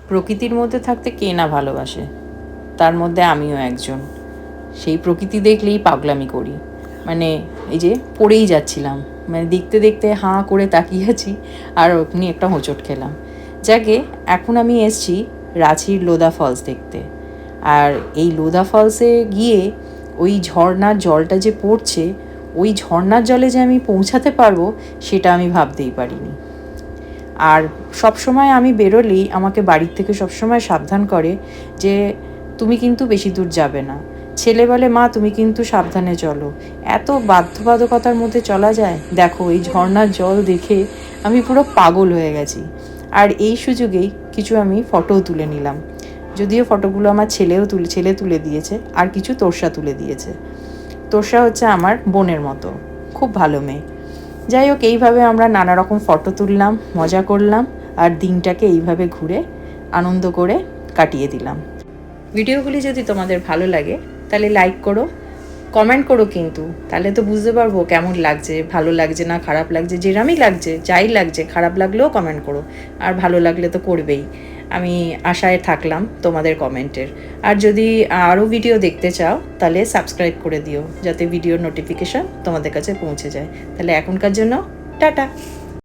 প্রকৃতির মধ্যে থাকতে কে না ভালোবাসে, তার মধ্যে আমিও একজন। সেই প্রকৃতি দেখলেই পাগলামি করি, মানে এই যে পড়েই যাচ্ছিলাম, মানে দেখতে দেখতে হাঁ করে তাকিয়ে আছি আর ওখানে একটা হোঁচট খেলাম। যাকে এখন আমি এসছি রাঁচির লোদা ফলস দেখতে। আর এই লোদা ফলসে গিয়ে ওই ঝর্নার জলটা যে পড়ছে, ওই ঝর্নার জলে যে আমি পৌঁছাতে পারবো সেটা আমি ভাবতেই পারিনি। আর সব সময় আমি বেরোলেই আমাকে বাড়ির থেকে সবসময় সাবধান করে যে তুমি কিন্তু বেশি দূর যাবে না। ছেলে বলে মা তুমি কিন্তু সাবধানে চলো। এত বাধ্যবাধকতার মধ্যে চলা যায়? দেখো এই ঝর্নার জল দেখে আমি পুরো পাগল হয়ে গেছি। আর এই সুযোগেই কিছু আমি ফটোও তুলে নিলাম, যদিও ফটোগুলো আমার ছেলে তুলে দিয়েছে, আর কিছু তোরসা তুলে দিয়েছে। তোরসা হচ্ছে আমার বোনের মতো, খুব ভালো মেয়ে। যাই হোক, এইভাবে আমরা নানা রকম ফটো তুললাম, মজা করলাম, আর দিনটাকে এইভাবে ঘুরে আনন্দ করে কাটিয়ে দিলাম। ভিডিওগুলি যদি তোমাদের ভালো লাগে তাহলে লাইক করো, কমেন্ট করো, কিন্তু তাহলে তো বুঝতে পারবো কেমন লাগছে, ভালো লাগছে না খারাপ লাগছে। যেরামই লাগছে, যাই লাগছে, খারাপ লাগলেও কমেন্ট করো, আর ভালো লাগলে তো করবেই। আমি আশায় থাকলাম তোমাদের কমেন্টের। আর যদি আরও ভিডিও দেখতে চাও তাহলে সাবস্ক্রাইব করে দিও, যাতে ভিডিওর নোটিফিকেশান তোমাদের কাছে পৌঁছে যায়। তাহলে এখনকার জন্য টাটা।